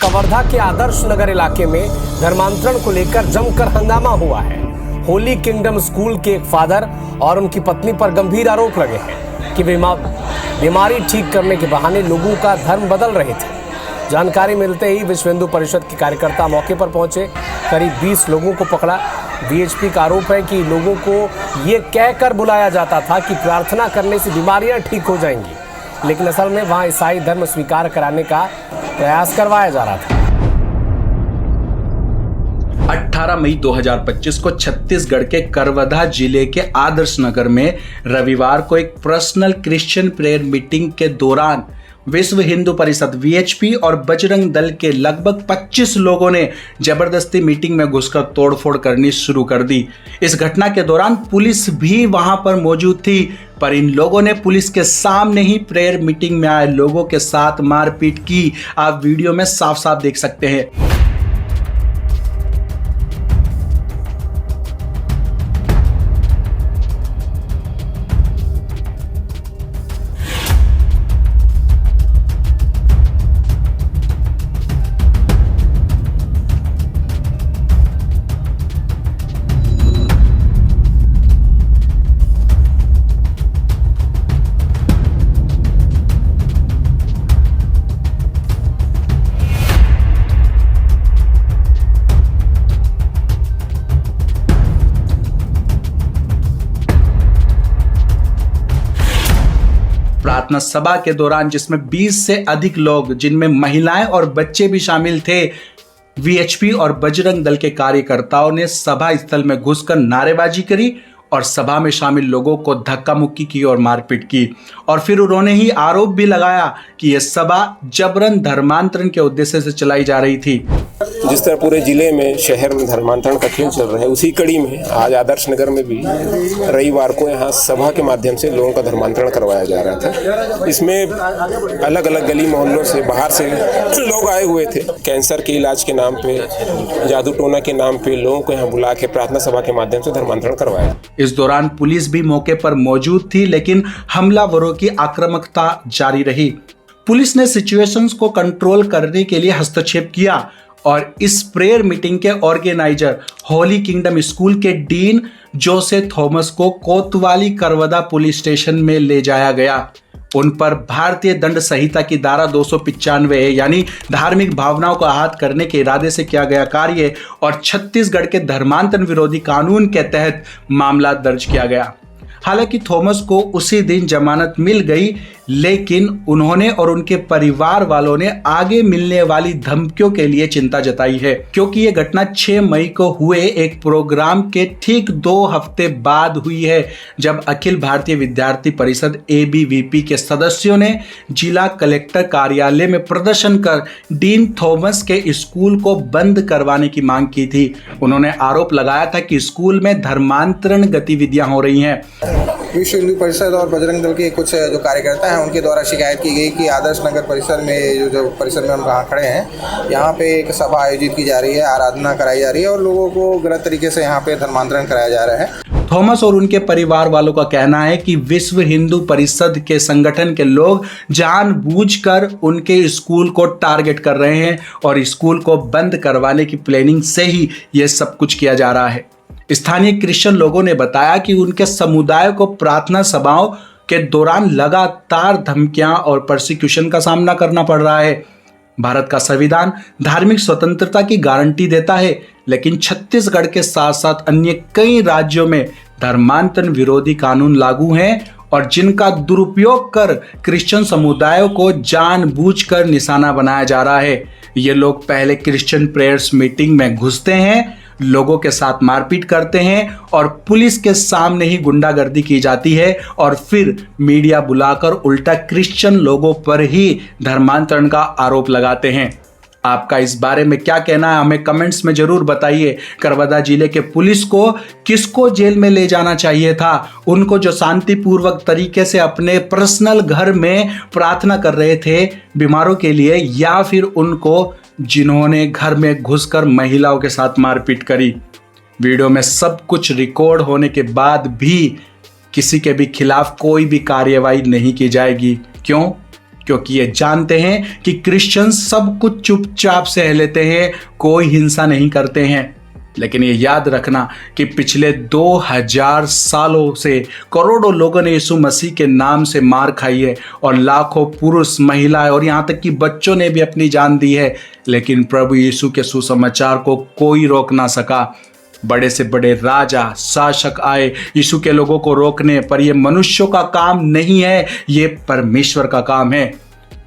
कवर्धा के आदर्श नगर इलाके में धर्मांतरण को लेकर जमकर हंगामा हुआ है। होली किंगडम स्कूल के एक फादर और उनकी पत्नी पर गंभीर आरोप लगे हैं कि बीमारी ठीक करने के बहाने लोगों का धर्म बदल रहे थे। जानकारी मिलते ही विश्व हिंदू परिषद के कार्यकर्ता मौके पर पहुंचे, करीब 20 लोगों को पकड़ा। वीएचपी का आरोप है कि लोगों को ये कहकर बुलाया जाता था कि प्रार्थना करने से बीमारियां ठीक हो जाएंगी, लेकिन असल में वहां ईसाई धर्म स्वीकार कराने का प्रयास करवाया जा रहा था। 18 मई 2025 को छत्तीसगढ़ के करवधा जिले के आदर्श नगर में रविवार को एक पर्सनल क्रिश्चियन प्रेयर मीटिंग के दौरान विश्व हिंदू परिषद वीएचपी और बजरंग दल के लगभग 25 लोगों ने जबरदस्ती मीटिंग में घुसकर तोड़फोड़ करनी शुरू कर दी। इस घटना के दौरान पुलिस भी वहां पर मौजूद थी, पर इन लोगों ने पुलिस के सामने ही प्रेयर मीटिंग में आए लोगों के साथ मारपीट की। आप वीडियो में साफ साफ देख सकते हैं। प्रार्थना सभा के दौरान जिसमें 20 से अधिक लोग, जिनमें महिलाएं और बच्चे भी शामिल थे, वीएचपी और बजरंग दल के कार्यकर्ताओं ने सभा स्थल में घुसकर नारेबाजी करी और सभा में शामिल लोगों को धक्का मुक्की की और मारपीट की। और फिर उन्होंने ही आरोप भी लगाया कि यह सभा जबरन धर्मांतरण के उद्देश्य से चलाई जा रही थी। जिस तरह पूरे जिले में, शहर में धर्मांतरण का खेल चल रहा है, उसी कड़ी में आज आदर्श नगर में भी रविवार को यहाँ सभा के माध्यम से लोगों का धर्मांतरण करवाया जा रहा था। इसमें अलग अलग गली मोहल्लों से, बाहर से लोग आए हुए थे। कैंसर के इलाज के नाम पे, जादू टोना के नाम पे लोगों को यहाँ बुला के प्रार्थना सभा के माध्यम से धर्मांतरण करवाया। इस दौरान पुलिस भी मौके पर मौजूद थी, लेकिन हमलावरों की आक्रामकता जारी रही। पुलिस ने सिचुएशंस को कंट्रोल करने के लिए हस्तक्षेप किया और इस प्रेयर मीटिंग के ऑर्गेनाइजर होली किंगडम स्कूल के डीन जोसे थॉमस को कोतवाली करवदा पुलिस स्टेशन में ले जाया गया। उन पर भारतीय दंड संहिता की धारा 295 है, यानी धार्मिक भावनाओं को आहत करने के इरादे से किया गया कार्य, और छत्तीसगढ़ के धर्मांतरण विरोधी कानून के तहत मामला दर्ज किया गया। हालांकि थॉमस को उसी दिन जमानत मिल गई, लेकिन उन्होंने और उनके परिवार वालों ने आगे मिलने वाली धमकियों के लिए चिंता जताई है, क्योंकि यह घटना 6 मई को हुए एक प्रोग्राम के ठीक 2 हफ्ते बाद हुई है, जब अखिल भारतीय विद्यार्थी परिषद ABVP के सदस्यों ने जिला कलेक्टर कार्यालय में प्रदर्शन कर डीन थॉमस के स्कूल को बंद करवाने की मांग की थी। उन्होंने आरोप लगाया था कि स्कूल में धर्मांतरण गतिविधियां हो रही हैं। विश्व हिंदू परिषद और बजरंग दल के कुछ जो कार्यकर्ता हैं, उनके द्वारा शिकायत की गई कि आदर्श नगर परिसर में, जो परिसर में हम कहाँ खड़े हैं, यहाँ पे एक सभा आयोजित की जा रही है, आराधना कराई जा रही है और लोगों को गलत तरीके से यहाँ पे धर्मांतरण कराया जा रहा है। थॉमस और उनके परिवार वालों का कहना है कि विश्व हिंदू परिषद के संगठन के लोग जानबूझकर उनके स्कूल को टारगेट कर रहे हैं और स्कूल को बंद करवाने की प्लानिंग से ही यह सब कुछ किया जा रहा है। स्थानीय क्रिश्चियन लोगों ने बताया कि उनके समुदाय को प्रार्थना सभाओं के दौरान लगातार धमकियां और परसिक्यूशन का सामना करना पड़ रहा है। भारत का संविधान धार्मिक स्वतंत्रता की गारंटी देता है, लेकिन छत्तीसगढ़ के साथ साथ अन्य कई राज्यों में धर्मांतरण विरोधी कानून लागू हैं और जिनका दुरुपयोग कर क्रिश्चियन समुदायों को जानबूझकर निशाना बनाया जा रहा है। ये लोग पहले क्रिश्चियन प्रेयर्स मीटिंग में घुसते हैं, लोगों के साथ मारपीट करते हैं और पुलिस के सामने ही गुंडागर्दी की जाती है और फिर मीडिया बुलाकर उल्टा क्रिश्चियन लोगों पर ही धर्मांतरण का आरोप लगाते हैं। आपका इस बारे में क्या कहना है, हमें कमेंट्स में जरूर बताइए। करवदा जिले के पुलिस को किसको जेल में ले जाना चाहिए था? उनको जो शांतिपूर्वक तरीके से अपने पर्सनल घर में प्रार्थना कर रहे थे बीमारों के लिए, या फिर उनको जिन्होंने घर में घुसकर महिलाओं के साथ मारपीट करी? वीडियो में सब कुछ रिकॉर्ड होने के बाद भी किसी के भी खिलाफ कोई भी कार्यवाही नहीं की जाएगी। क्यों? क्योंकि ये जानते हैं कि क्रिश्चियन सब कुछ चुपचाप सह लेते हैं, कोई हिंसा नहीं करते हैं। लेकिन ये याद रखना कि पिछले 2000 सालों से करोड़ों लोगों ने यीशु मसीह के नाम से मार खाई है और लाखों पुरुष, महिलाएं और यहाँ तक कि बच्चों ने भी अपनी जान दी है, लेकिन प्रभु यीशु के सुसमाचार को कोई रोक ना सका। बड़े से बड़े राजा, शासक आए यीशु के लोगों को रोकने, पर यह मनुष्यों का काम नहीं है, ये परमेश्वर का काम है।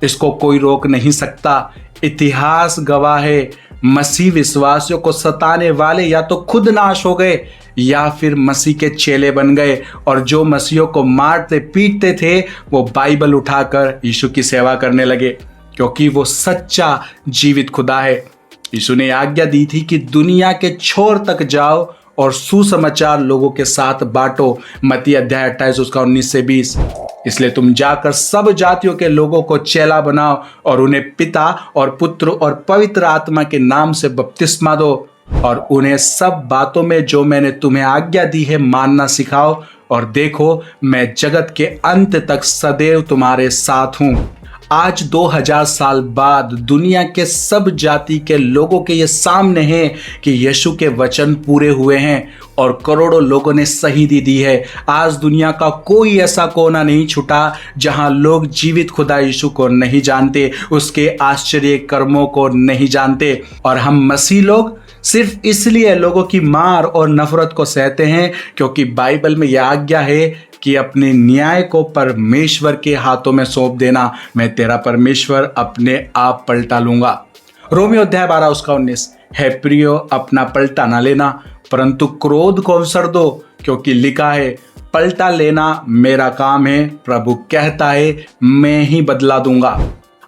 इसको कोई रोक नहीं सकता। इतिहास गवाह है, मसीह विश्वासियों को सताने वाले या तो खुद नाश हो गए या फिर मसीह के चेले बन गए, और जो मसीहों को मारते पीटते थे वो बाइबल उठाकर यीशु की सेवा करने लगे, क्योंकि वो सच्चा जीवित खुदा है। यीशु ने आज्ञा दी थी कि दुनिया के छोर तक जाओ और सुसमाचार लोगों के साथ बांटो। मत्ती अध्याय 28 उसका 19 से 20। इसलिए तुम जाकर सब जातियों के लोगों को चेला बनाओ और उन्हें पिता और पुत्र और पवित्र आत्मा के नाम से बपतिस्मा दो, और उन्हें सब बातों में जो मैंने तुम्हें आज्ञा दी है मानना सिखाओ, और देखो मैं जगत के अंत तक सदैव तुम्हारे साथ हूं। आज 2000 साल बाद दुनिया के सब जाति के लोगों के ये सामने है कि यीशु के वचन पूरे हुए हैं और करोड़ों लोगों ने शहीदी दी है। आज दुनिया का कोई ऐसा कोना नहीं छूटा जहां लोग जीवित खुदा यीशु को नहीं जानते, उसके आश्चर्य कर्मों को नहीं जानते, और हम मसीह लोग सिर्फ इसलिए लोगों की मार और नफरत को सहते हैं क्योंकि बाइबल में यह आज्ञा है कि अपने न्याय को परमेश्वर के हाथों में सौंप देना। मैं तेरा परमेश्वर अपने आप पलटा लूंगा। रोमियो अध्याय 12 उसका 19। है प्रियो, अपना पलटा ना लेना परंतु क्रोध को अवसर दो, क्योंकि लिखा है पलटा लेना मेरा काम है, प्रभु कहता है मैं ही बदला दूंगा।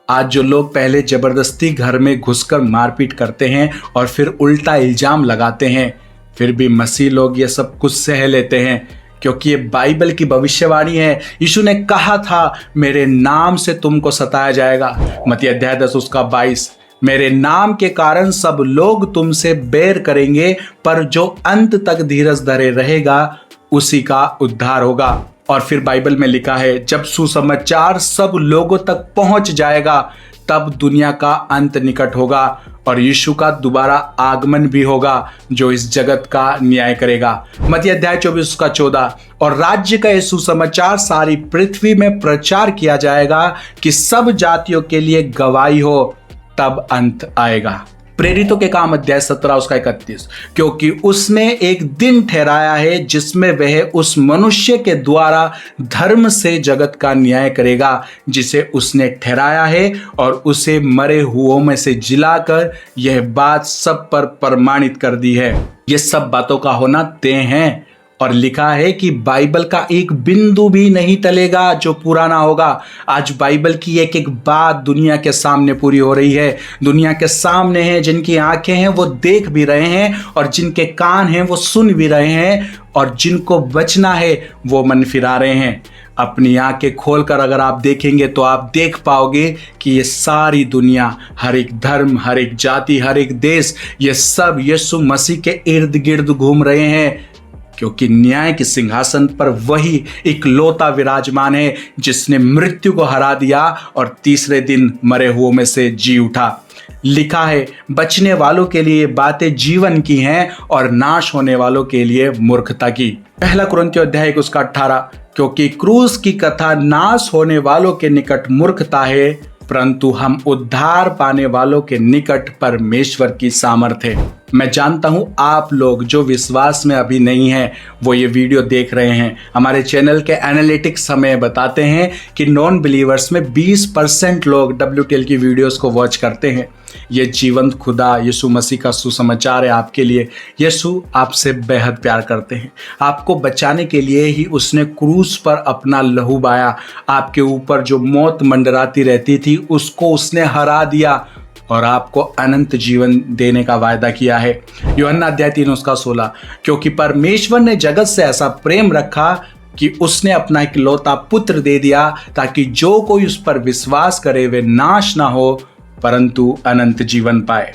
आज जो लोग पहले जबरदस्ती घर में घुसकर मारपीट करते हैं और फिर उल्टा इल्जाम लगाते हैं, फिर भी मसीह लोग ये सब कुछ सह लेते हैं, क्योंकि ये बाइबल की भविष्यवाणी है। यीशु ने कहा था मेरे नाम से तुमको सताया जाएगा। मत्ती अध्याय 10 उसका 22। मेरे नाम के कारण सब लोग तुमसे बैर करेंगे, पर जो अंत तक धीरज धरे रहेगा उसी का उद्धार होगा। और फिर बाइबल में लिखा है जब सुसमाचार सब लोगों तक पहुंच जाएगा तब दुनिया का अंत निकट होगा और यीशु का दोबारा आगमन भी होगा जो इस जगत का न्याय करेगा। मत्ती अध्याय 24 का 14। और राज्य का यह सुसमाचार सारी पृथ्वी में प्रचार किया जाएगा कि सब जातियों के लिए गवाही हो, तब अंत आएगा। प्रेरितों के काम अध्याय 17 उसका 31। क्योंकि उसने एक दिन ठहराया है जिसमें वह उस मनुष्य के द्वारा धर्म से जगत का न्याय करेगा जिसे उसने ठहराया है, और उसे मरे हुओं में से जिलाकर यह बात सब पर प्रमाणित कर दी है। ये सब बातों का होना तय है, और लिखा है कि बाइबल का एक बिंदु भी नहीं टलेगा जो पूरा ना होगा। आज बाइबल की एक एक बात दुनिया के सामने पूरी हो रही है। दुनिया के सामने है, जिनकी आंखें हैं वो देख भी रहे हैं, और जिनके कान हैं वो सुन भी रहे हैं, और जिनको बचना है वो मन फिरा रहे हैं। अपनी आंखें खोलकर अगर आप देखेंगे तो आप देख पाओगे कि ये सारी दुनिया, हर एक धर्म, हर एक जाति, हर एक देश, ये सब यीशु मसीह के इर्द गिर्द घूम रहे हैं, क्योंकि न्याय के सिंहासन पर वही इकलौता विराजमान है जिसने मृत्यु को हरा दिया और तीसरे दिन मरे हुओं में से जी उठा। लिखा है बचने वालों के लिए बातें जीवन की हैं और नाश होने वालों के लिए मूर्खता की। पहला कुरिन्थियों अध्याय 1 उसका 18। क्योंकि क्रूस की कथा नाश होने वालों के निकट मूर्खता है, परंतु हम उद्धार पाने वालों के निकट परमेश्वर की सामर्थ्य है। मैं जानता हूं आप लोग जो विश्वास में अभी नहीं हैं वो ये वीडियो देख रहे हैं। हमारे चैनल के एनालिटिक्स हमें बताते हैं कि नॉन बिलीवर्स में 20% लोग WTL की वीडियोस को वॉच करते हैं। ये जीवंत खुदा यीशु मसीह का सुसमाचार है आपके लिए। यीशु आपसे बेहद प्यार करते हैं। आपको बचाने के लिए ही उसने क्रूस पर अपना लहू बहाया। आपके ऊपर जो मौत मंडराती रहती थी उसको उसने हरा दिया और आपको अनंत जीवन देने का वायदा किया है। यूहन्ना अध्याय 3 उसका 16। क्योंकि परमेश्वर ने जगत से ऐसा प्रेम रखा कि उसने अपना इकलौता पुत्र दे दिया ताकि जो कोई उस पर विश्वास करे वे नाश ना हो परंतु अनंत जीवन पाए।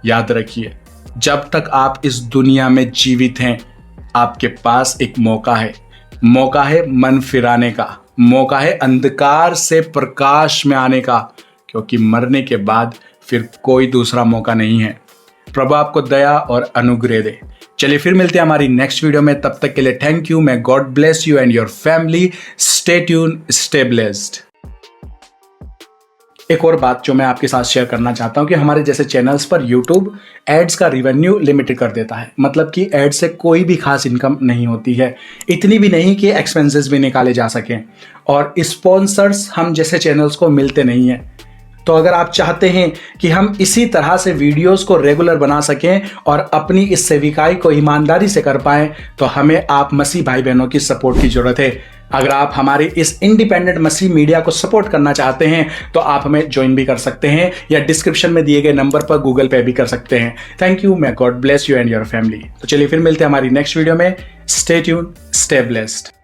याद रखिए, जब तक आप इस दुनिया में जीवित हैं आपके पास एक मौका है मन फिराने का। मौका है अंधकार से प्रकाश में आने का, क्योंकि मरने के बाद फिर कोई दूसरा मौका नहीं है। प्रभु आपको दया और अनुग्रह दे। चलिए फिर मिलते हैं हमारी नेक्स्ट वीडियो में, तब तक के लिए thank you. may God bless you and your family. Stay tuned, stay blessed. एक और बात जो मैं आपके साथ शेयर करना चाहता हूं कि हमारे जैसे चैनल्स पर YouTube एड्स का रिवेन्यू लिमिटेड कर देता है, मतलब कि एड से कोई भी खास इनकम नहीं होती है, इतनी भी नहीं कि एक्सपेंसेस भी निकाले जा सकें, और स्पॉन्सर्स हम जैसे चैनल्स को मिलते नहीं हैं। तो अगर आप चाहते हैं कि हम इसी तरह से वीडियोस को रेगुलर बना सकें और अपनी इस सेविकाई को ईमानदारी से कर पाएं, तो हमें आप मसीह भाई बहनों की सपोर्ट की जरूरत है। अगर आप हमारे इस इंडिपेंडेंट मसीह मीडिया को सपोर्ट करना चाहते हैं तो आप हमें ज्वाइन भी कर सकते हैं, या डिस्क्रिप्शन में दिए गए नंबर पर गूगल पे भी कर सकते हैं। Thank you. may God bless you and your family. तो चलिए फिर मिलते हैं हमारी नेक्स्ट वीडियो में। Stay tuned, stay blessed.